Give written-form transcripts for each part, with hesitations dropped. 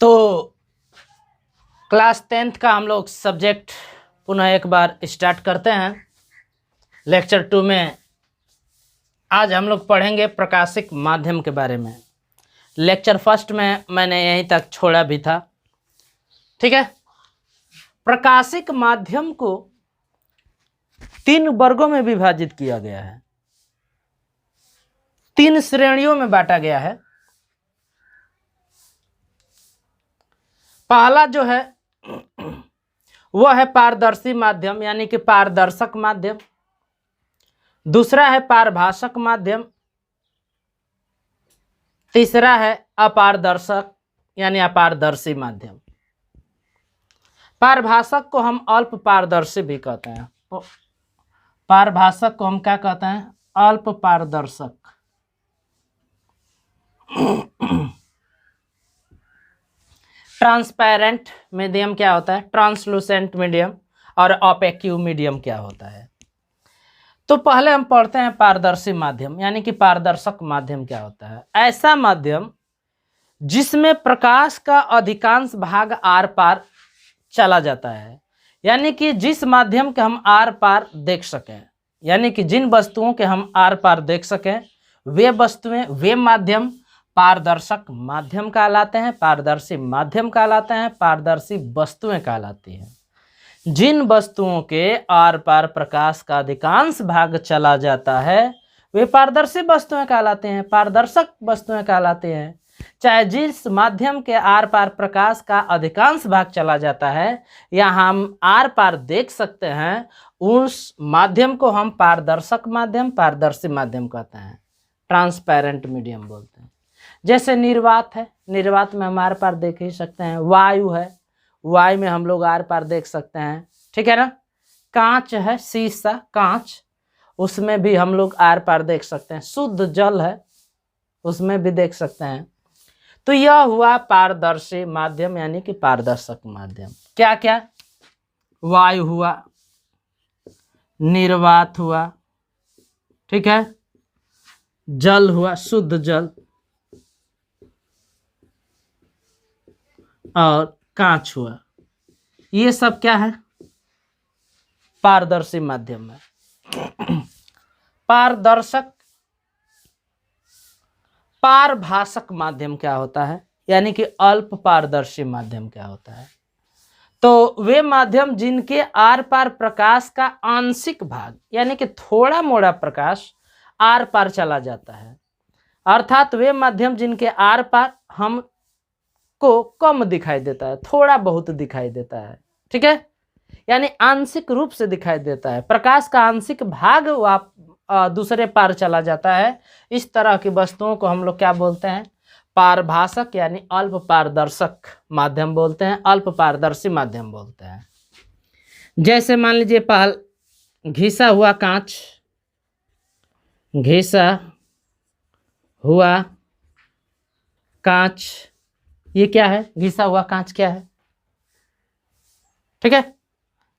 तो class 10th का हम लोग सब्जेक्ट पुनः एक बार स्टार्ट करते हैं। लेक्चर 2 में आज हम लोग पढ़ेंगे प्रकाशिक माध्यम के बारे में। लेक्चर 1 में मैंने यहीं तक छोड़ा भी था, ठीक है। प्रकाशिक माध्यम को 3 वर्गों में विभाजित किया गया है, 3 श्रेणियों में बांटा गया है। पहला जो है वह है पारदर्शी माध्यम यानी कि पारदर्शक माध्यम। दूसरा है पारभाषक माध्यम। तीसरा है अपारदर्शक यानी अपारदर्शी माध्यम। पारभाषक को हम अल्प पारदर्शी भी कहते हैं। पारभाषक को हम क्या कहते हैं? अल्प पारदर्शक। ट्रांसपेरेंट मीडियम क्या होता है? Translucent medium. और ऑपेक्यू मीडियम क्या होता है? तो पहले हम पढ़ते हैं पारदर्शी माध्यम यानी कि पारदर्शक माध्यम क्या होता है। ऐसा माध्यम जिसमें प्रकाश का अधिकांश भाग आर पार चला जाता है, यानी कि जिस माध्यम के हम आर पार देख सकें, यानी कि जिन वस्तुओं के हम आर पार देख सकें वे वस्तुएं, वे माध्यम पारदर्शक माध्यम कहलाते हैं, पारदर्शी माध्यम कहलाते हैं, पारदर्शी वस्तुएं कहलाती हैं। जिन वस्तुओं के आर पार प्रकाश का अधिकांश भाग चला जाता है वे पारदर्शी वस्तुएं कहलाते हैं, पारदर्शक वस्तुएं कहलाती हैं। चाहे जिस माध्यम के आर पार प्रकाश का अधिकांश भाग चला जाता है या हम आर पार देख सकते हैं, उस माध्यम को हम पारदर्शक माध्यम, पारदर्शी माध्यम कहते हैं, ट्रांसपेरेंट मीडियम बोलते हैं। जैसे निर्वात है, निर्वात में हम आर पार देख ही सकते हैं। वायु है, वायु में हम लोग आर पार देख सकते हैं, ठीक है ना। कांच है, शीशा कांच, उसमें भी हम लोग आर पार देख सकते हैं। शुद्ध जल है, उसमें भी देख सकते हैं। तो यह हुआ पारदर्शी माध्यम यानी कि पारदर्शक माध्यम। क्या क्या? वायु हुआ, निर्वात हुआ, ठीक है, जल हुआ, शुद्ध जल, और कांच हुआ। ये सब क्या है? पारदर्शी माध्यम है। पारदर्शक पारभाषक माध्यम क्या होता है, यानी कि अल्प पारदर्शी माध्यम क्या होता है? तो वे माध्यम जिनके आर पार प्रकाश का आंशिक भाग यानी कि थोड़ा मोड़ा प्रकाश आर पार चला जाता है, अर्थात वे माध्यम जिनके आर पार हम को कम दिखाई देता है, थोड़ा बहुत दिखाई देता है, ठीक है, यानी आंशिक रूप से दिखाई देता है, प्रकाश का आंशिक भाग दूसरे पार चला जाता है। इस तरह की वस्तुओं को हम लोग क्या बोलते हैं? पारभाषक यानी अल्प पारदर्शक माध्यम बोलते हैं, अल्प पारदर्शी माध्यम बोलते हैं। जैसे मान लीजिए पहल घिसा हुआ कांच, घिसा हुआ कांच, ये क्या है? घिसा हुआ कांच क्या है? ठीक है,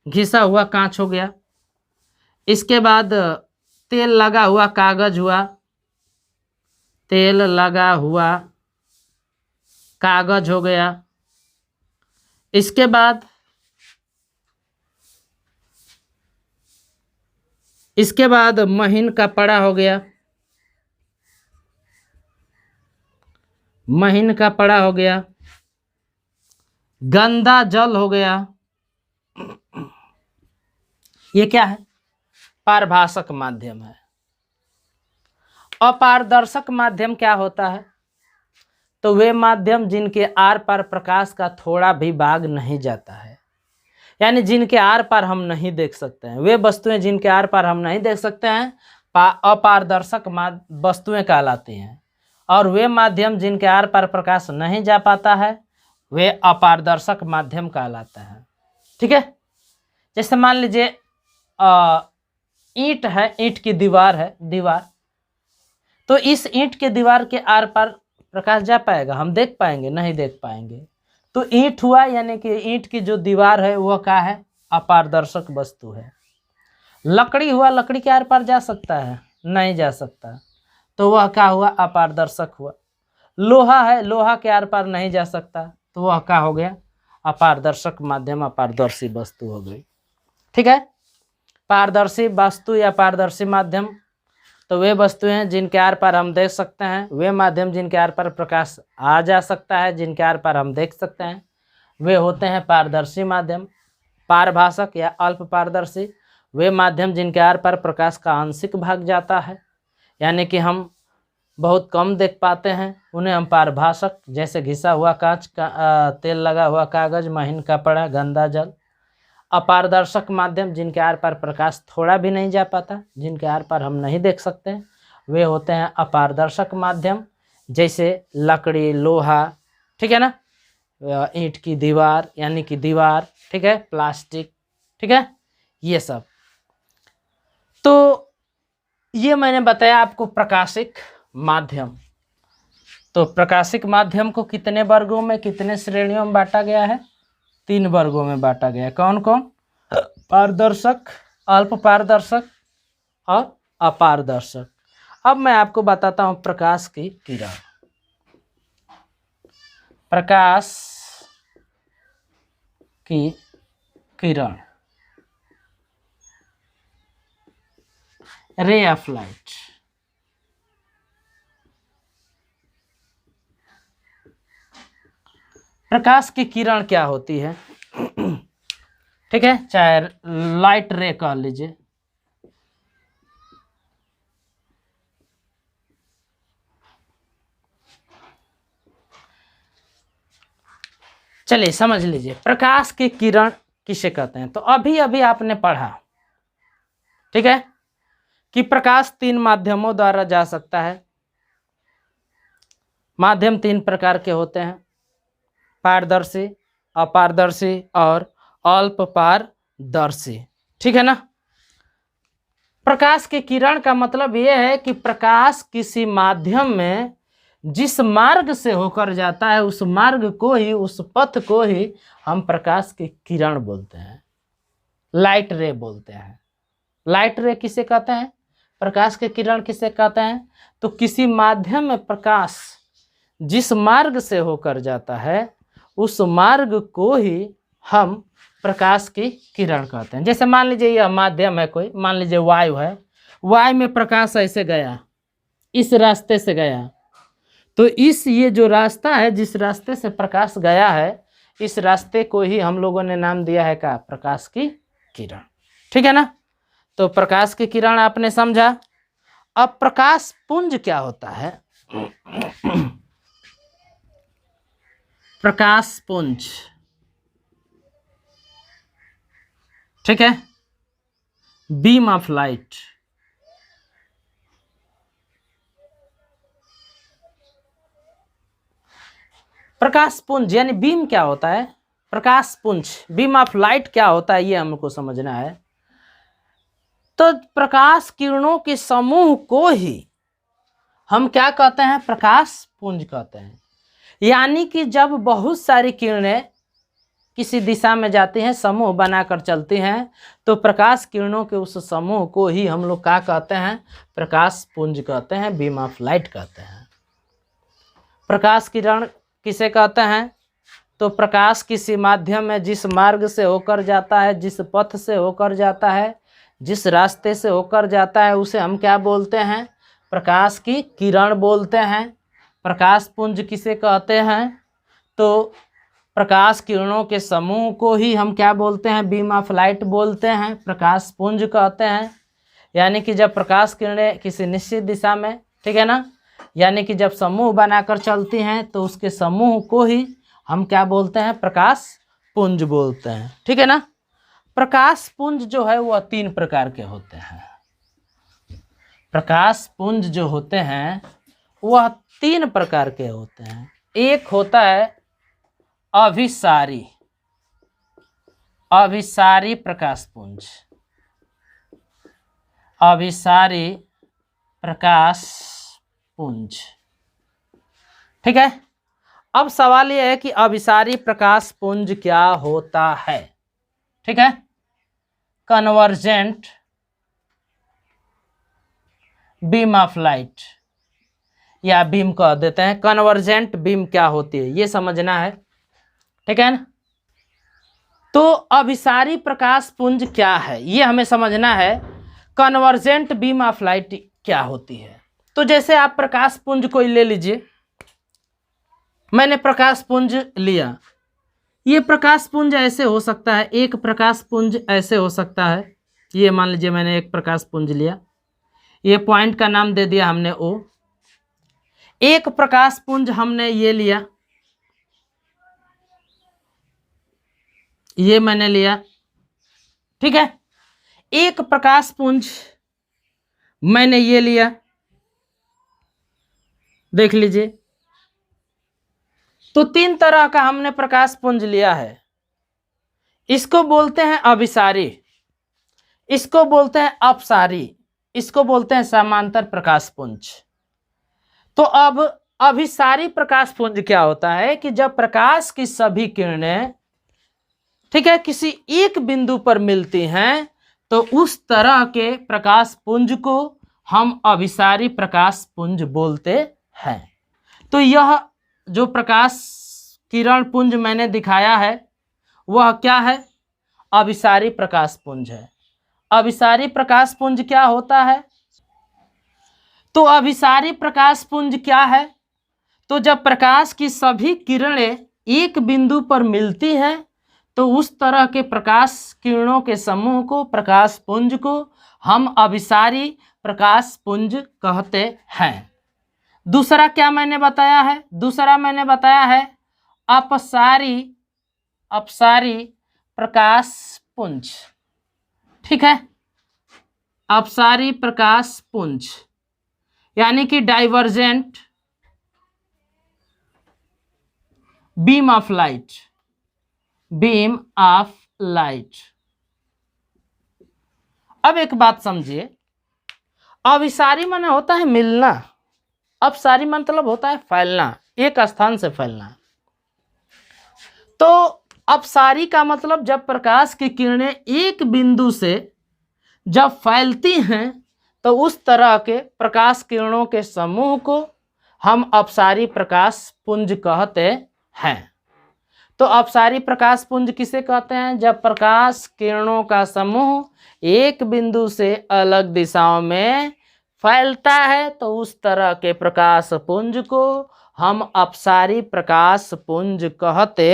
घिसा हुआ कांच हो गया। इसके बाद तेल लगा हुआ कागज हुआ, तेल लगा हुआ कागज हो गया। इसके बाद महीन कपड़ा हो गया, महीन कपड़ा हो गया। गंदा जल हो गया। ये क्या है? पारभाषक माध्यम है। अपारदर्शक माध्यम क्या होता है? तो वे माध्यम जिनके आर पार प्रकाश का थोड़ा भी भाग नहीं जाता है, यानी जिनके आर पार हम नहीं देख सकते हैं, वे वस्तुएं जिनके आर पार हम नहीं देख सकते हैं अपारदर्शक वस्तुएं कहलाती हैं। और वे माध्यम जिनके आर पार प्रकाश नहीं जा पाता है वे अपारदर्शक माध्यम कहलाता है, ठीक है। जैसे मान लीजिए ईंट है, ईंट की दीवार है, दीवार, तो इस ईंट के दीवार के आर पार प्रकाश जा पाएगा? हम देख पाएंगे? नहीं देख पाएंगे। तो ईंट हुआ यानी कि ईंट की जो दीवार है वह क्या है? अपारदर्शक वस्तु है। लकड़ी हुआ, लकड़ी के आर पार जा सकता है? नहीं जा सकता, तो वह क्या हुआ? अपारदर्शक हुआ। लोहा है, लोहा के आर पार नहीं जा सकता, तो वह क्या हो गया, अपारदर्शक माध्यम, अपारदर्शी वस्तु हो गई। ठीक है, पारदर्शी वस्तु या पारदर्शी माध्यम तो वे वस्तुएं हैं जिनके आर पार हम देख सकते हैं, वे माध्यम जिनके आर पार प्रकाश आ जा सकता है, जिनके आर पार हम देख सकते हैं, वे होते हैं पारदर्शी माध्यम। पारभाषक या अल्प पारदर्शी वे माध्यम जिनके आर पार प्रकाश का आंशिक भाग जाता है, यानी कि हम बहुत कम देख पाते हैं, उन्हें हम पारभाषक, जैसे घिसा हुआ कांच का, तेल लगा हुआ कागज, महीन कपड़ा, गंदा जल। अपारदर्शक माध्यम जिनके आर पार प्रकाश थोड़ा भी नहीं जा पाता, जिनके आर पार हम नहीं देख सकते, वे होते हैं अपारदर्शक माध्यम, जैसे लकड़ी, लोहा, ठीक है ना, ईंट की दीवार यानी कि दीवार, ठीक है, प्लास्टिक, ठीक है, ये सब। तो ये मैंने बताया आपको प्रकाशिक माध्यम। तो प्रकाशिक माध्यम को कितने वर्गों में, कितने श्रेणियों में बांटा गया है? 3 वर्गों में बांटा गया है। कौन कौन? पारदर्शक, अल्प पारदर्शक और अपारदर्शक। अब मैं आपको बताता हूं प्रकाश की किरण। प्रकाश की किरण, रे ऑफ लाइट। प्रकाश की किरण क्या होती है? ठीक है, चाहे लाइट रे कह लीजिए। चलिए समझ लीजिए प्रकाश की किरण किसे कहते हैं। तो अभी अभी आपने पढ़ा, ठीक है, कि प्रकाश 3 माध्यमों द्वारा जा सकता है। माध्यम 3 प्रकार के होते हैं, पारदर्शी, अपारदर्शी और अल्प पारदर्शी, ठीक है ना। प्रकाश की किरण का मतलब यह है कि प्रकाश किसी माध्यम में जिस मार्ग से होकर जाता है, उस मार्ग को ही, उस पथ को ही हम प्रकाश की किरण बोलते हैं, लाइट रे बोलते हैं। लाइट रे किसे कहते हैं? प्रकाश की किरण किसे कहते हैं? तो किसी माध्यम में प्रकाश जिस मार्ग से होकर जाता है, उस मार्ग को ही हम प्रकाश की किरण कहते हैं। जैसे मान लीजिए यह माध्यम है कोई, मान लीजिए वायु है, वायु में प्रकाश ऐसे गया, इस रास्ते से गया, तो इस ये जो रास्ता है, जिस रास्ते से प्रकाश गया है, इस रास्ते को ही हम लोगों ने नाम दिया है क्या? प्रकाश की किरण, ठीक है ना। तो प्रकाश की किरण आपने समझा। अब प्रकाश पुंज क्या होता है? प्रकाश पुंज, ठीक है, बीम ऑफ लाइट। प्रकाश पुंज यानी बीम क्या होता है? प्रकाश पुंज, बीम ऑफ लाइट क्या होता है, ये हमको समझना है। तो प्रकाश किरणों के समूह को ही हम क्या कहते हैं? प्रकाश पुंज कहते हैं। यानी कि जब बहुत सारी किरणें किसी दिशा में जाती हैं, समूह बनाकर चलती हैं, तो प्रकाश किरणों के उस समूह को ही हम लोग क्या कहते हैं? प्रकाश पुंज कहते हैं, बीम ऑफ लाइट कहते हैं। प्रकाश किरण किसे कहते हैं? तो प्रकाश किसी माध्यम में जिस मार्ग से होकर जाता है, जिस पथ से होकर जाता है, जिस रास्ते से होकर जाता है, उसे हम क्या बोलते हैं? प्रकाश की किरण बोलते हैं। प्रकाश पुंज किसे कहते हैं? तो प्रकाश किरणों के समूह को ही हम क्या बोलते हैं? बीम ऑफ लाइट बोलते हैं, प्रकाश पुंज कहते हैं। यानी कि जब प्रकाश किरणें किसी निश्चित दिशा में, ठीक है ना, यानी कि जब समूह बनाकर चलती हैं, तो उसके समूह को ही हम क्या बोलते हैं? प्रकाश पुंज बोलते हैं, ठीक है ना। प्रकाश पुंज जो है वह 3 प्रकार के होते हैं। प्रकाश पुंज जो होते हैं वह 3 प्रकार के होते हैं। एक होता है अभिसारी, अभिसारी प्रकाश पुंज, अभिसारी प्रकाश पुंज, ठीक है। अब सवाल यह है कि अभिसारी प्रकाश पुंज क्या होता है, ठीक है। कन्वर्जेंट बीम ऑफ लाइट या बीम कह देते हैं। कन्वर्जेंट बीम क्या होती है ये समझना है। ठीक है ना। तो अभिसारी प्रकाश पुंज क्या है ये हमें समझना है। कन्वर्जेंट बीम ऑफ लाइट क्या होती है। तो जैसे आप प्रकाश पुंज को ले लीजिए, मैंने प्रकाश पुंज लिया, ये प्रकाश पुंज ऐसे हो सकता है, एक प्रकाश पुंज ऐसे हो सकता है। ये मान लीजिए मैंने एक प्रकाश पुंज लिया, ये पॉइंट का नाम दे दिया हमने O। एक प्रकाश पुंज हमने ये लिया, ये मैंने लिया, ठीक है। एक प्रकाश पुंज मैंने ये लिया, देख लीजिए। तो तीन तरह का हमने प्रकाश पुंज लिया है। इसको बोलते हैं अभिसारी, इसको बोलते हैं अपसारी, इसको बोलते हैं समांतर प्रकाश पुंज। तो अब अभिसारी प्रकाश पुंज क्या होता है कि जब प्रकाश की सभी किरणें, ठीक है, किसी एक बिंदु पर मिलती हैं तो उस तरह के प्रकाश पुंज को हम अभिसारी प्रकाश पुंज बोलते हैं। तो यह जो प्रकाश किरण पुंज मैंने दिखाया है वह क्या है, अभिसारी प्रकाश पुंज है। अभिसारी प्रकाश पुंज क्या होता है, तो अभिसारी प्रकाश पुंज क्या है, तो जब प्रकाश की सभी किरणें एक बिंदु पर मिलती हैं तो उस तरह के प्रकाश किरणों के समूह को, प्रकाश पुंज को हम अभिसारी प्रकाश पुंज कहते हैं। दूसरा क्या मैंने बताया है, दूसरा मैंने बताया है अपसारी प्रकाश पुंज, ठीक है। अपसारी प्रकाश पुंज यानी कि divergent beam of light, beam of light. अब एक बात समझिए, अभिसारी माने होता है मिलना, अपसारी मतलब होता है फैलना, एक स्थान से फैलना। तो अपसारी का मतलब जब प्रकाश की किरणें एक बिंदु से जब फैलती हैं तो उस तरह के प्रकाश किरणों के समूह को हम अपसारी प्रकाश पुंज कहते हैं। तो अपसारी प्रकाश पुंज किसे कहते हैं, जब प्रकाश किरणों का समूह एक बिंदु से अलग दिशाओं में फैलता है तो उस तरह के प्रकाश पुंज को हम अपसारी प्रकाश पुंज कहते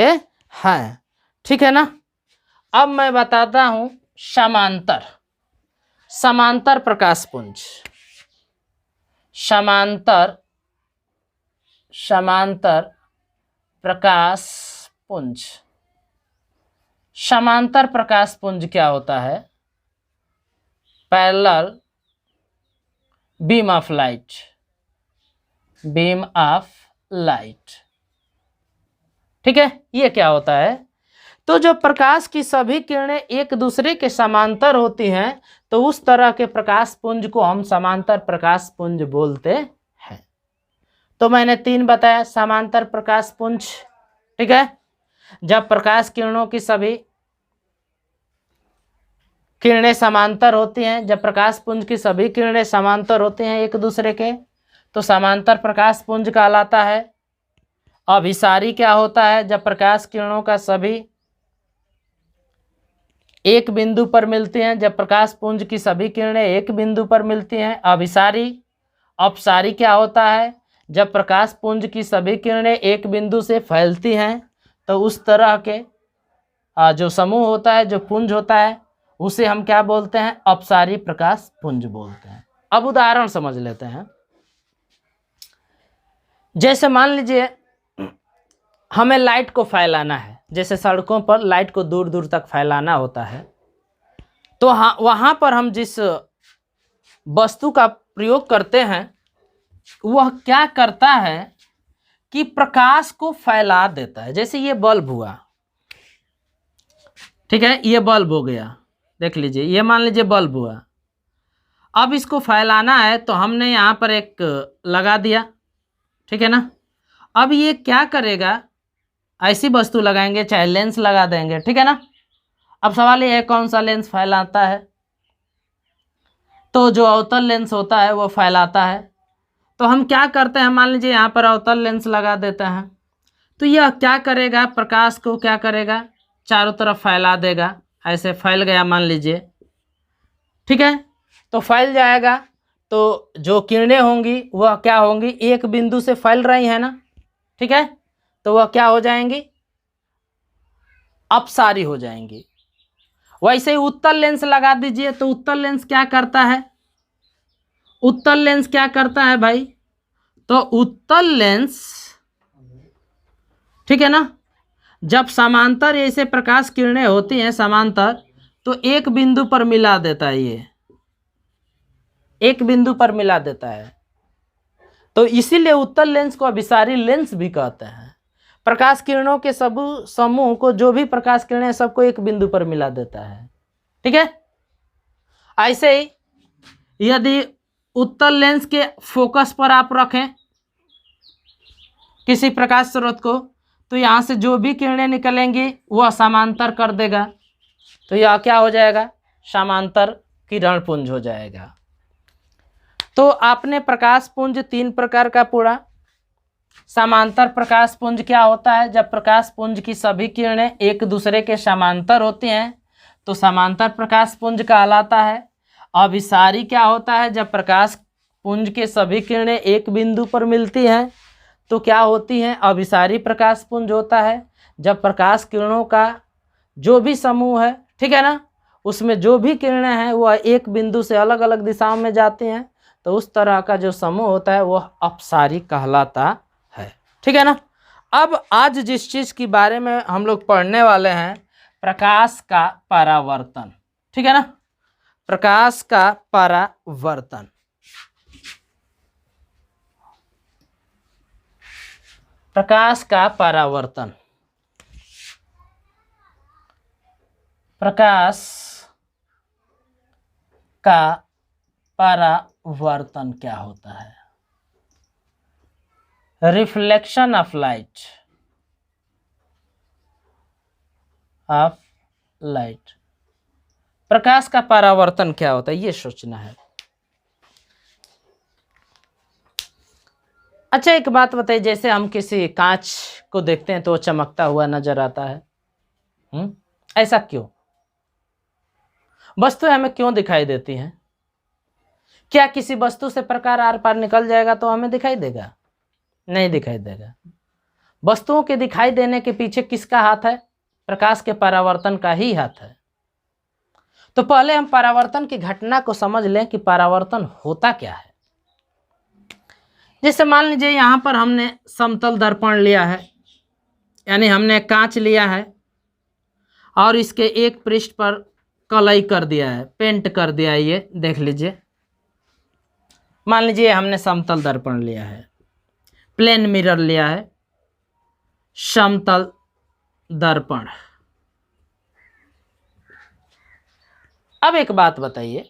हैं, ठीक है ना। अब मैं बताता हूं समांतर प्रकाश पुंज। समांतर प्रकाश पुंज, समांतर प्रकाश पुंज क्या होता है, parallel beam of light, beam of light, ठीक है। ये क्या होता है, तो जब प्रकाश की सभी किरणें एक दूसरे के समांतर होती हैं तो उस तरह के प्रकाश पुंज को हम समांतर प्रकाश पुंज बोलते हैं। तो मैंने तीन बताया समांतर प्रकाश पुंज, ठीक है। जब प्रकाश किरणों की सभी किरणें समांतर होती हैं, जब प्रकाश पुंज की सभी किरणें समांतर होती हैं एक दूसरे के, तो समांतर प्रकाश पुंज कहलाता है। अभिसारी क्या होता है, जब प्रकाश किरणों का सभी एक बिंदु पर मिलती हैं, जब प्रकाश पुंज की सभी किरणें एक बिंदु पर मिलती हैं, अभिसारी। अपसारी क्या होता है, जब प्रकाश पुंज की सभी किरणें एक बिंदु से फैलती हैं तो उस तरह के जो समूह होता है, जो पुंज होता है, उसे हम क्या बोलते हैं, अपसारी प्रकाश पुंज बोलते हैं। अब उदाहरण समझ लेते हैं। जैसे मान लीजिए हमें लाइट को फैलाना है, जैसे सड़कों पर लाइट को दूर दूर तक फैलाना होता है, तो हाँ वहाँ पर हम जिस वस्तु का प्रयोग करते हैं वह क्या करता है कि प्रकाश को फैला देता है। जैसे ये बल्ब हुआ, ठीक है, ये बल्ब हो गया, देख लीजिए, ये मान लीजिए बल्ब हुआ। अब इसको फैलाना है तो हमने यहाँ पर एक लगा दिया, ठीक है ना। अब ये क्या करेगा, ऐसी वस्तु लगाएंगे, चाहे लेंस लगा देंगे, ठीक है ना। अब सवाल ये है कौन सा लेंस फैलाता है, तो जो अवतल लेंस होता है वो फैलाता है। तो हम क्या करते हैं, मान लीजिए यहाँ पर अवतल लेंस लगा देते हैं, तो यह क्या करेगा, प्रकाश को क्या करेगा, चारों तरफ फैला देगा। ऐसे फैल गया मान लीजिए, ठीक है। तो फैल जाएगा तो जो किरणें होंगी वह क्या होंगी, एक बिंदु से फैल रही है ना, ठीक है। तो वह क्या हो जाएंगी, अपसारी हो जाएंगी। वैसे ही उत्तल लेंस लगा दीजिए, तो उत्तल लेंस क्या करता है, उत्तल लेंस क्या करता है भाई, तो उत्तल लेंस, ठीक है ना, जब समांतर ऐसे प्रकाश किरणें होती हैं समांतर, तो एक बिंदु पर मिला देता है, ये एक बिंदु पर मिला देता है। तो इसीलिए उत्तल लेंस को अभिसारी लेंस भी कहते हैं। प्रकाश किरणों के सब समूह को, जो भी प्रकाश किरणें सबको एक बिंदु पर मिला देता है, ठीक है। ऐसे ही यदि उत्तल लेंस के फोकस पर आप रखें किसी प्रकाश स्रोत को, तो यहाँ से जो भी किरणें निकलेंगी वह समांतर कर देगा। तो यह क्या हो जाएगा, समांतर किरण पुंज हो जाएगा। तो आपने प्रकाश पुंज 3 प्रकार का पढ़ा। समांतर प्रकाश पुंज क्या होता है, जब प्रकाश पुंज की सभी किरणें एक दूसरे के समांतर होती हैं तो समांतर प्रकाश पुंज कहलाता है। अभिसारी क्या होता है, जब प्रकाश पुंज के सभी किरणें एक बिंदु पर मिलती हैं तो क्या होती हैं, अभिसारी प्रकाश पुंज होता है। जब प्रकाश किरणों का जो भी समूह है, ठीक है ना, उसमें जो भी किरणें हैं वह एक बिंदु से अलग अलग दिशाओं में जाती हैं, तो उस तरह का जो समूह होता है वह अपसारी कहलाता है, ठीक है ना। अब आज जिस चीज़ के बारे में हम लोग पढ़ने वाले हैं, प्रकाश का परावर्तन, ठीक है ना, प्रकाश का परावर्तन। प्रकाश का परावर्तन, प्रकाश का परावर्तन क्या होता है, reflection of light, of light. प्रकाश का परावर्तन क्या होता है ये सोचना है। अच्छा एक बात बताइए, जैसे हम किसी कांच को देखते हैं तो वो चमकता हुआ नजर आता है, ऐसा क्यों, वस्तुएं हमें क्यों दिखाई देती हैं? क्या किसी वस्तु से प्रकाश आर पार निकल जाएगा तो हमें दिखाई देगा? नहीं दिखाई देगा। वस्तुओं के दिखाई देने के पीछे किसका हाथ है? प्रकाश के परावर्तन का ही हाथ है। तो पहले हम परावर्तन की घटना को समझ लें कि परावर्तन होता क्या है। जैसे मान लीजिए यहाँ पर हमने समतल दर्पण लिया है, यानी हमने कांच लिया है और इसके एक पृष्ठ पर कलई कर दिया है, पेंट कर दिया है, ये देख लीजिए। मान लीजिए हमने समतल दर्पण लिया है, प्लेन मिरर लिया है, समतल दर्पण। अब एक बात बताइए,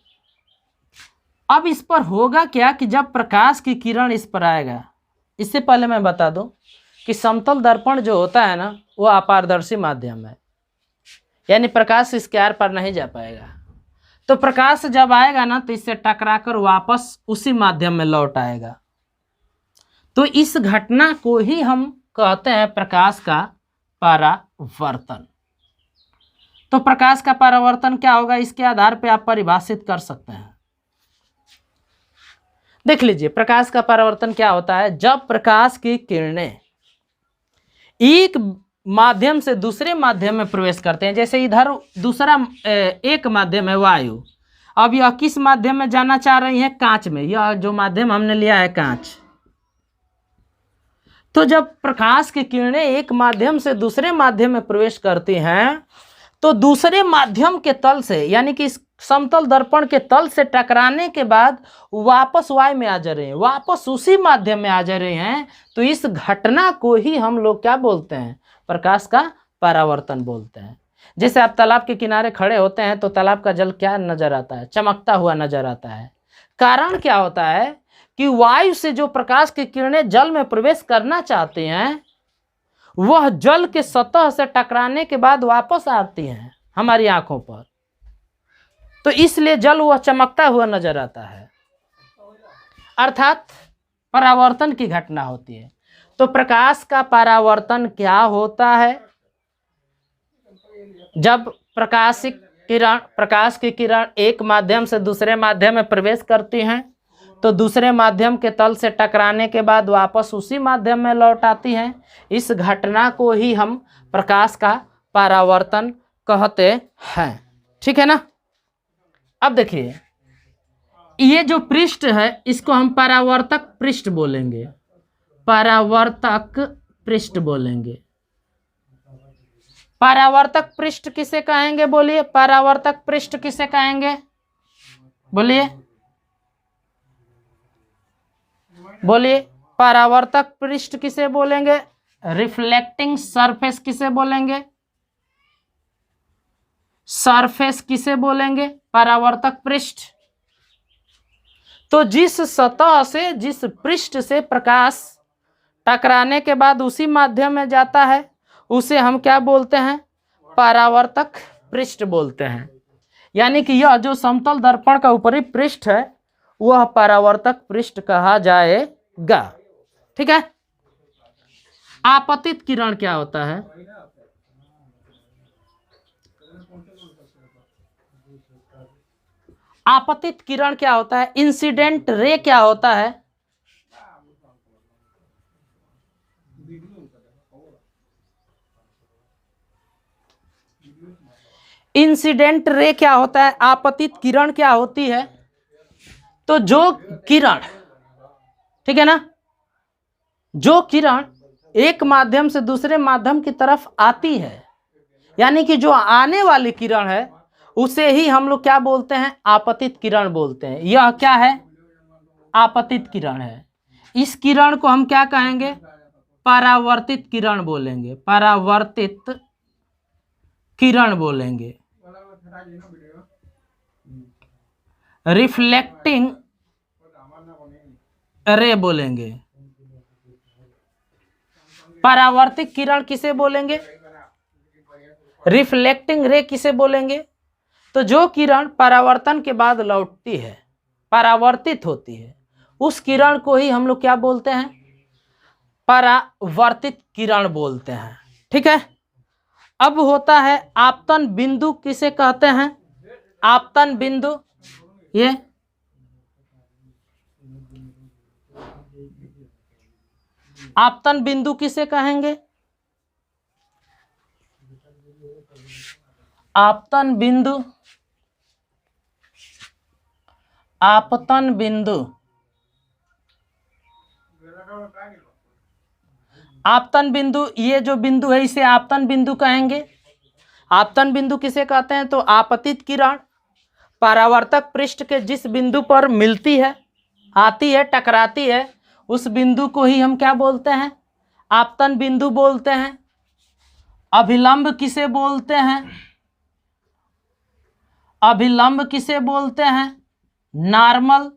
अब इस पर होगा क्या कि जब प्रकाश की किरण इस पर आएगा, इससे पहले मैं बता दूं कि समतल दर्पण जो होता है ना वो अपारदर्शी माध्यम है, यानी प्रकाश इसके आर पार नहीं जा पाएगा। तो प्रकाश जब आएगा ना तो इससे टकराकर वापस उसी माध्यम में लौट आएगा। तो इस घटना को ही हम कहते हैं प्रकाश का परावर्तन। तो प्रकाश का परावर्तन क्या होगा, इसके आधार पर आप परिभाषित कर सकते हैं। देख लीजिए प्रकाश का परावर्तन क्या होता है, जब प्रकाश की किरणें एक माध्यम से दूसरे माध्यम में प्रवेश करते हैं। जैसे इधर दूसरा एक माध्यम है वायु, अब यह किस माध्यम में जाना चाह रही है? कांच में। यह जो माध्यम हमने लिया है कांच। तो जब प्रकाश की किरणें एक माध्यम से दूसरे माध्यम में प्रवेश करती हैं तो दूसरे माध्यम के तल से, यानी कि इस समतल दर्पण के तल से टकराने के बाद वापस वायु में आ जा रहे हैं, वापस उसी माध्यम में आ जा रहे हैं। तो इस घटना को ही हम लोग क्या बोलते हैं? प्रकाश का परावर्तन बोलते हैं। जैसे आप तालाब के किनारे खड़े होते हैं तो तालाब का जल क्या नजर आता है? चमकता हुआ नजर आता है। कारण क्या होता है कि वायु से जो प्रकाश की किरणें जल में प्रवेश करना चाहती हैं वह जल के सतह से टकराने के बाद वापस आती हैं हमारी आंखों पर, तो इसलिए जल वह चमकता हुआ नजर आता है, अर्थात परावर्तन की घटना होती है। तो प्रकाश का परावर्तन क्या होता है? जब प्रकाश की किरण एक माध्यम से दूसरे माध्यम में प्रवेश करती हैं तो दूसरे माध्यम के तल से टकराने के बाद वापस उसी माध्यम में लौट आती हैं। इस घटना को ही हम प्रकाश का परावर्तन कहते हैं। ठीक है ना। अब देखिए, ये जो पृष्ठ है इसको हम परावर्तक पृष्ठ बोलेंगे। परावर्तक पृष्ठ बोलेंगे। परावर्तक पृष्ठ किसे कहेंगे? बोलिए, परावर्तक पृष्ठ किसे कहेंगे? बोलिए बोलिए, परावर्तक पृष्ठ किसे बोलेंगे? रिफ्लेक्टिंग सरफेस किसे बोलेंगे? सरफेस किसे बोलेंगे? परावर्तक पृष्ठ। तो जिस सतह से, जिस पृष्ठ से प्रकाश टकराने के बाद उसी माध्यम में जाता है उसे हम क्या बोलते हैं? परावर्तक पृष्ठ बोलते हैं। यानी कि यह जो समतल दर्पण का ऊपरी पृष्ठ है वह परावर्तक पृष्ठ कहा जाएगा। ठीक है। आपतित किरण क्या होता है? आपतित किरण क्या होता है? इंसिडेंट रे क्या होता है? इंसिडेंट रे क्या होता है? आपतित किरण क्या होती है? तो जो किरण, ठीक है ना, जो किरण एक माध्यम से दूसरे माध्यम की तरफ आती है, यानी कि जो आने वाली किरण है उसे ही हम लोग क्या बोलते हैं? आपतित किरण बोलते हैं। यह क्या है? आपतित किरण है। इस किरण को हम क्या कहेंगे? परावर्तित किरण बोलेंगे। परावर्तित किरण बोलेंगे। रिफ्लेक्टिंग रे बोलेंगे। परावर्तित किरण किसे बोलेंगे? रिफ्लेक्टिंग रे किसे बोलेंगे? तो जो किरण परावर्तन के बाद लौटती है, परावर्तित होती है, उस किरण को ही हम लोग क्या बोलते हैं? परावर्तित किरण बोलते हैं। ठीक है। अब होता है आपतन बिंदु किसे कहते हैं? आपतन बिंदु, ये आपतन बिंदु किसे कहेंगे? आपतन बिंदु, आपतन बिंदु, आपतन बिंदु, ये जो बिंदु है इसे आपतन बिंदु कहेंगे। आपतन बिंदु किसे कहते हैं? तो आपतित किरण परावर्तक पृष्ठ के जिस बिंदु पर मिलती है, आती है, टकराती है, उस बिंदु को ही हम क्या बोलते हैं? आपतन बिंदु बोलते हैं। अभिलंब किसे बोलते हैं? अभिलंब किसे बोलते हैं? नॉर्मल।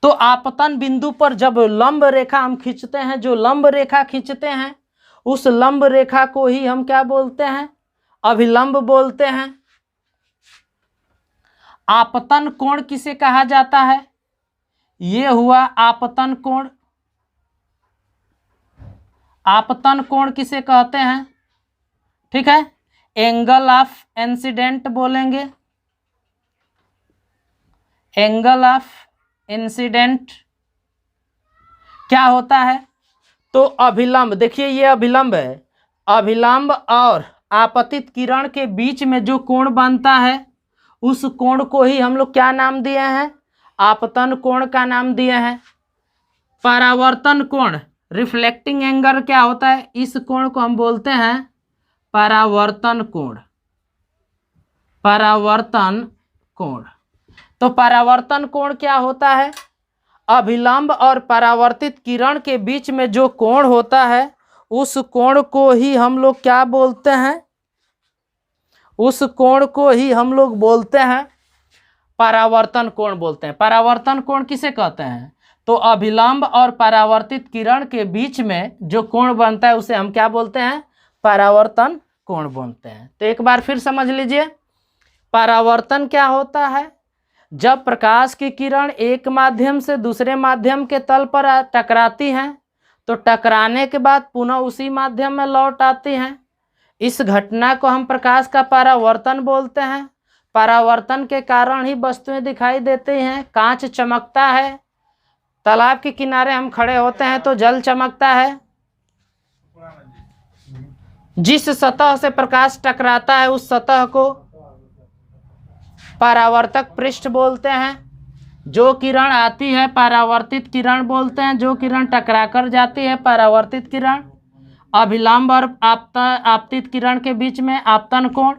तो आपतन बिंदु पर जब लंब रेखा हम खींचते हैं, जो लंब रेखा खींचते हैं उस लंब रेखा को ही हम क्या बोलते हैं? अभिलंब बोलते हैं। आपतन कोण किसे कहा जाता है? ये हुआ आपतन कोण। आपतन कोण किसे कहते हैं? ठीक है। एंगल ऑफ इंसिडेंट बोलेंगे। एंगल ऑफ इंसिडेंट क्या होता है? तो अभिलंब, देखिए ये अभिलंब है। अभिलंब और आपतित किरण के बीच में जो कोण बनता है उस कोण को ही हम लोग क्या नाम दिए हैं? आपतन कोण का नाम दिए हैं। परावर्तन कोण, रिफ्लेक्टिंग एंगल क्या होता है? इस कोण को हम बोलते हैं परावर्तन कोण। परावर्तन कोण। तो परावर्तन कोण क्या होता है? अभिलंब और परावर्तित किरण के बीच में जो कोण होता है उस कोण को ही हम लोग क्या बोलते हैं? उस कोण को ही हम लोग बोलते हैं परावर्तन कोण बोलते हैं। परावर्तन कोण किसे कहते हैं? तो अभिलंब और परावर्तित किरण के बीच में जो कोण बनता है उसे हम क्या बोलते हैं? परावर्तन कोण बोलते हैं। तो एक बार फिर समझ लीजिए, परावर्तन क्या होता है? जब प्रकाश की किरण एक माध्यम से दूसरे माध्यम के तल पर टकराती हैं तो टकराने के बाद पुनः उसी माध्यम में लौट आती हैं। इस घटना को हम प्रकाश का परावर्तन बोलते हैं। परावर्तन के कारण ही वस्तुएं दिखाई देती हैं। कांच चमकता है, तालाब के किनारे हम खड़े होते हैं तो जल चमकता है। जिस सतह से प्रकाश टकराता है उस सतह को परावर्तक पृष्ठ बोलते हैं। जो किरण आती है परावर्तित किरण बोलते हैं। जो किरण टकरा कर जाती है परावर्तित किरण। अभिलंब और आपतित किरण के बीच में आपतन कोण,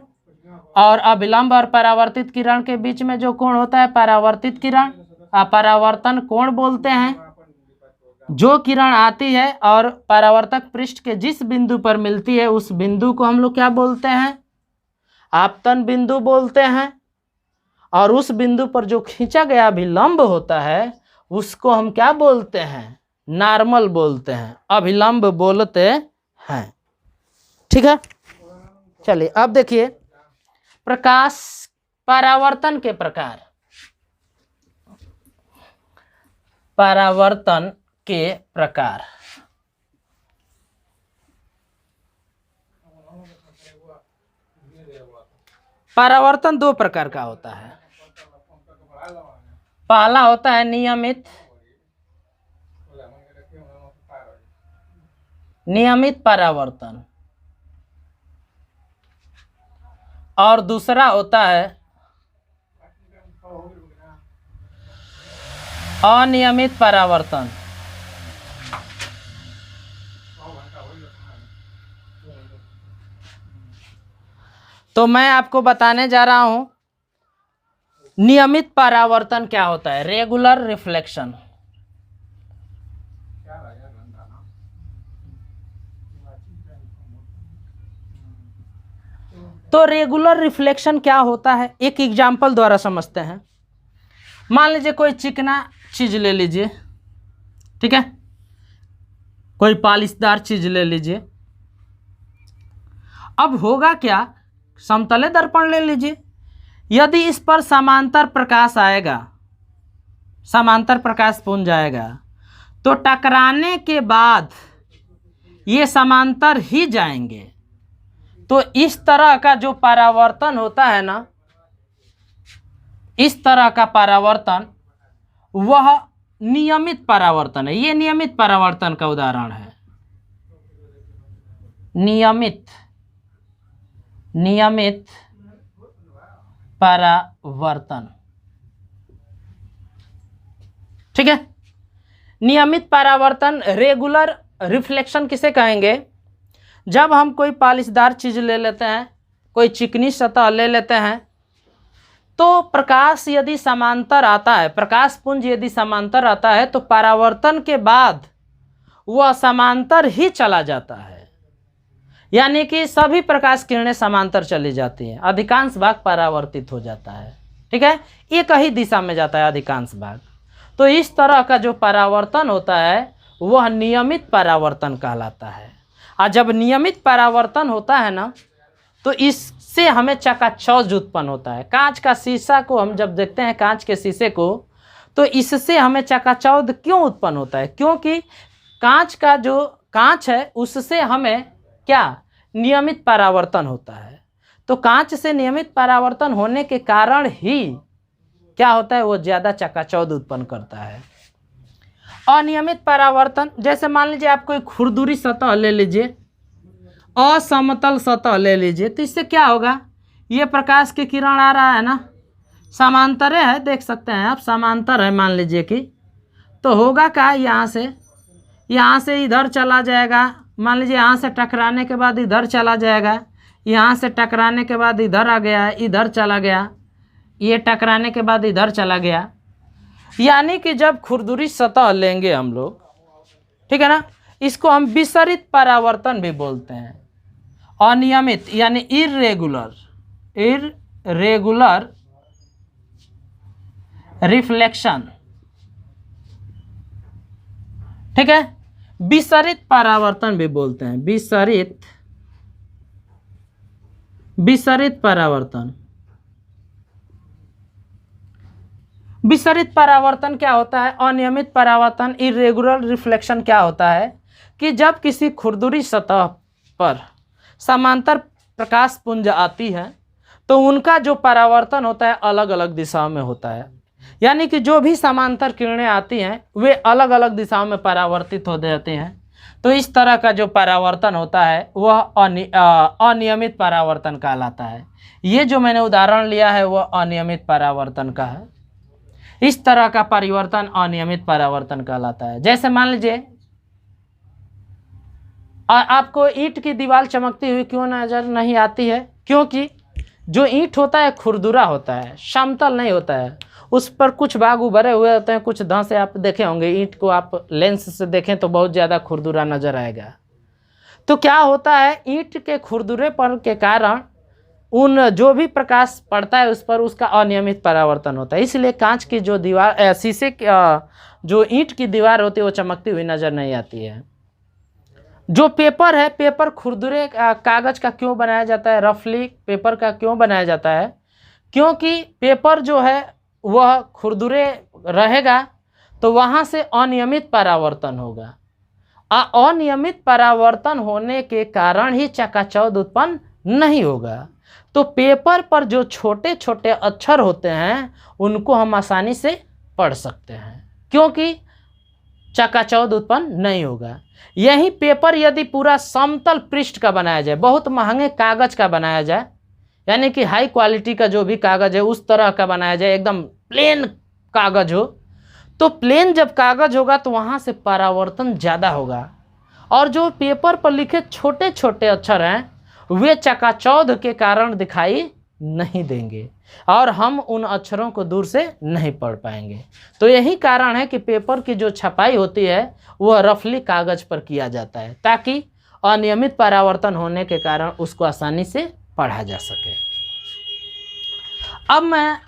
और अभिलंब और परावर्तित किरण के बीच में जो कोण होता है परावर्तित किरण, परावर्तन कोण बोलते हैं। जो किरण आती है और परावर्तक पृष्ठ के जिस बिंदु पर मिलती है उस बिंदु को हम लोग क्या बोलते हैं? आपतन बिंदु बोलते हैं। और उस बिंदु पर जो खींचा गया अभिलंब होता है उसको हम क्या बोलते हैं? नॉर्मल बोलते हैं, अभिलंब बोलते हैं। ठीक है, चलिए अब देखिए प्रकाश परावर्तन के प्रकार। परावर्तन के प्रकार परावर्तन दो प्रकार का होता है। पहला होता है नियमित परावर्तन, और दूसरा होता है अनियमित परावर्तन। तो मैं आपको बताने जा रहा हूं नियमित परावर्तन क्या होता है, रेगुलर रिफ्लेक्शन। तो रेगुलर रिफ्लेक्शन क्या होता है एक एग्जाम्पल द्वारा समझते हैं। मान लीजिए कोई चिकना चीज ले लीजिए, ठीक है, कोई पॉलिशदार चीज ले लीजिए। अब होगा क्या, समतले दर्पण ले लीजिए। यदि इस पर समांतर प्रकाश आएगा, समांतर प्रकाश पुंज आएगा, तो टकराने के बाद ये समांतर ही जाएंगे। तो इस तरह का जो परावर्तन होता है ना, इस तरह का परावर्तन वह नियमित परावर्तन है। ये नियमित परावर्तन का उदाहरण है। नियमित परावर्तन, ठीक है। नियमित परावर्तन, रेगुलर रिफ्लेक्शन किसे कहेंगे? जब हम कोई पॉलिशदार चीज ले लेते हैं, कोई चिकनी सतह ले लेते हैं, तो प्रकाश यदि समांतर आता है, प्रकाश पुंज यदि समांतर आता है, तो परावर्तन के बाद वह समांतर ही चला जाता है। यानी कि सभी प्रकाश किरणें समांतर चली जाती हैं, अधिकांश भाग परावर्तित हो जाता है, ठीक है। एक ही दिशा में जाता है अधिकांश भाग। तो इस तरह का जो परावर्तन होता है वह नियमित परावर्तन कहलाता है। और जब नियमित परावर्तन होता है ना, तो इससे हमें चकाचौंध उत्पन्न होता है। कांच का शीशा को हम जब देखते हैं, कांच के शीशे को, तो इससे हमें चकाचौंध क्यों उत्पन्न होता है? क्योंकि कांच का जो कांच है उससे हमें क्या नियमित परावर्तन होता है। तो कांच से नियमित परावर्तन होने के कारण ही क्या होता है, वो ज़्यादा चकाचौंध उत्पन्न करता है। अनियमित परावर्तन, जैसे मान लीजिए आप कोई खुरदुरी सतह ले लीजिए, असमतल सतह ले लीजिए, तो इससे क्या होगा, ये प्रकाश की किरण आ रहा है ना, समांतर है, देख सकते हैं आप, समांतर है मान लीजिए कि, तो होगा क्या, यहाँ से इधर चला जाएगा। मान लीजिए यहाँ से टकराने के बाद इधर चला जाएगा, यहाँ से टकराने के बाद इधर आ गया, इधर चला गया, ये टकराने के बाद इधर चला गया। यानी कि जब खुरदुरी सतह लेंगे हम लोग, ठीक है ना, इसको हम विसरित परावर्तन भी बोलते हैं। अनियमित यानी इर्रेगुलर रिफ्लेक्शन, ठीक है। विसरित परावर्तन भी बोलते हैं, विसरित परावर्तन। विसरित परावर्तन क्या होता है? अनियमित परावर्तन, इरेगुलर रिफ्लेक्शन क्या होता है कि जब किसी खुरदुरी सतह पर समांतर प्रकाश पुंज आती है तो उनका जो परावर्तन होता है अलग अलग दिशाओं में होता है। यानी कि जो भी समांतर किरणें आती हैं वे अलग अलग दिशाओं में परावर्तित हो जाती हैं। तो इस तरह का जो परावर्तन होता है वह अनियमित परावर्तन कहलाता है। ये जो मैंने उदाहरण लिया है वह अनियमित परावर्तन का है। इस तरह का परिवर्तन अनियमित परावर्तन कहलाता है। जैसे मान लीजिए आपको ईंट की दीवार चमकती हुई क्यों नजर नहीं आती है? क्योंकि जो ईंट होता है खुरदुरा होता है, समतल नहीं होता है। उस पर कुछ भाग उभरे हुए होते हैं, कुछ धंसे आप देखे होंगे। ईंट को आप लेंस से देखें तो बहुत ज़्यादा खुरदुरा नजर आएगा। तो क्या होता है, ईंट के खुरदुरेपन के कारण उन जो भी प्रकाश पड़ता है उस पर उसका अनियमित परावर्तन होता है। इसलिए कांच की जो दीवार, शीशे की जो ईंट की दीवार होती है वो चमकती हुई नजर नहीं आती है। जो पेपर है, पेपर खुरदुरे कागज का क्यों बनाया जाता है, रफली पेपर का क्यों बनाया जाता है? क्योंकि पेपर जो है वह खुरदुरे रहेगा तो वहाँ से अनियमित परावर्तन होगा। अनियमित परावर्तन होने के कारण ही चकाचौंध उत्पन्न नहीं होगा। तो पेपर पर जो छोटे छोटे अक्षर होते हैं उनको हम आसानी से पढ़ सकते हैं क्योंकि चकाचौंध उत्पन्न नहीं होगा। यही पेपर यदि पूरा समतल पृष्ठ का बनाया जाए, बहुत महंगे कागज का बनाया जाए, यानी कि हाई क्वालिटी का जो भी कागज है उस तरह का बनाया जाए, एकदम प्लेन कागज हो, तो प्लेन जब कागज होगा तो वहाँ से परावर्तन ज़्यादा होगा। और जो पेपर पर लिखे छोटे छोटे अक्षर हैं वे चकाचौंध के कारण दिखाई नहीं देंगे और हम उन अक्षरों को दूर से नहीं पढ़ पाएंगे। तो यही कारण है कि पेपर की जो छपाई होती है वह रफली कागज पर किया जाता है ताकि अनियमित परावर्तन होने के कारण उसको आसानी से पढ़ा जा सके। अब मैं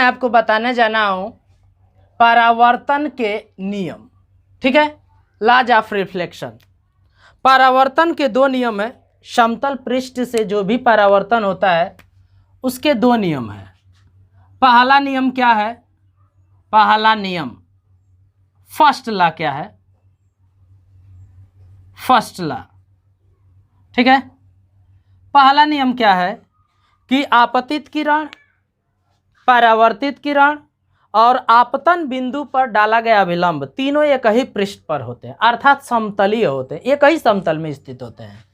आपको बताने जाना हूँ परावर्तन के नियम। ठीक है, लॉज ऑफ रिफ्लेक्शन। परावर्तन के दो नियम है। समतल पृष्ठ से जो भी परावर्तन होता है उसके दो नियम है। पहला नियम क्या है? पहला नियम फर्स्ट लॉ क्या है? First law. ठीक है, पहला नियम क्या है कि आपतित किरण, परावर्तित किरण और आपतन बिंदु पर डाला गया अभिलंब तीनों एक ही पृष्ठ पर होते हैं, अर्थात समतलीय होते हैं, एक ही समतल में स्थित होते हैं।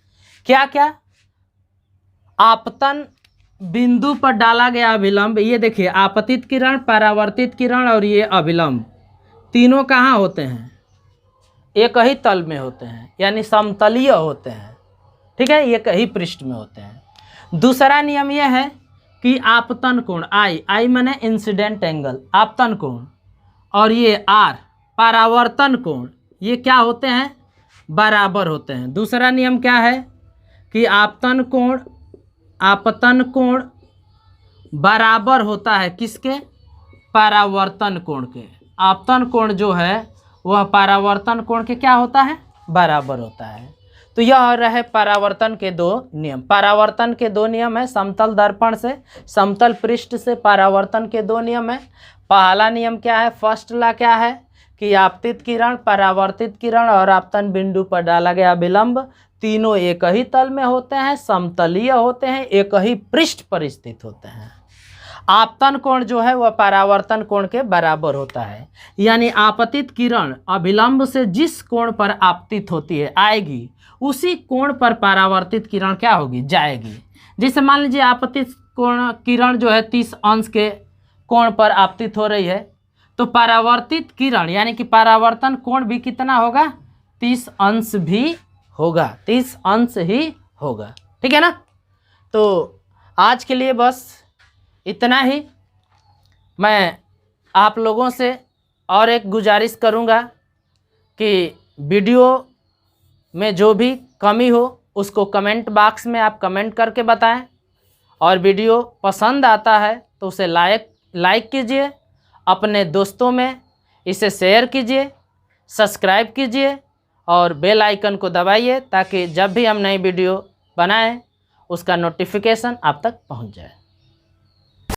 क्या क्या? आपतन बिंदु पर डाला गया अभिलंब, ये देखिए आपतित किरण, परावर्तित किरण और ये अभिलंब तीनों कहाँ होते हैं? एक ही तल में होते हैं, यानी समतलीय होते हैं। ठीक है, एक ही पृष्ठ में होते हैं। दूसरा नियम यह है कि आपतन कोण, आई माने इंसिडेंट एंगल, आपतन कोण, और ये आर परावर्तन कोण, ये क्या होते हैं? बराबर होते हैं। दूसरा नियम क्या है कि आपतन कोण बराबर होता है किसके? परावर्तन कोण के। आपतन कोण जो है वह परावर्तन कोण के क्या होता है? बराबर होता है। तो यह रहे परावर्तन के दो नियम। परावर्तन के दो नियम है, समतल दर्पण से, समतल पृष्ठ से परावर्तन के दो नियम है। पहला नियम क्या है? फर्स्ट लॉ क्या है कि आपतित किरण, परावर्तित किरण और आपतन बिंदु पर डाला गया विलंब तीनों एक ही तल में होते हैं, समतलीय होते हैं, एक ही पृष्ठ पर स्थित होते हैं। आपतन कोण जो है वह परावर्तन कोण के बराबर होता है, यानी आपतित किरण अभिलंब से जिस कोण पर आपतित होती है आएगी उसी कोण पर परावर्तित किरण क्या होगी? जाएगी। जैसे मान लीजिए आपतित कोण किरण जो है 30 अंश के कोण पर आपतित हो रही है, तो परावर्तित किरण यानी कि परावर्तन कोण भी कितना होगा? 30 अंश भी होगा, 30 अंश ही होगा। ठीक है ना? तो आज के लिए बस इतना ही। मैं आप लोगों से और एक गुजारिश करूँगा कि वीडियो में जो भी कमी हो उसको कमेंट बॉक्स में आप कमेंट करके बताएं, और वीडियो पसंद आता है तो उसे लाइक कीजिए, अपने दोस्तों में इसे शेयर कीजिए, सब्सक्राइब कीजिए और बेल आइकन को दबाइए ताकि जब भी हम नई वीडियो बनाएं उसका नोटिफिकेशन आप तक पहुंच जाए।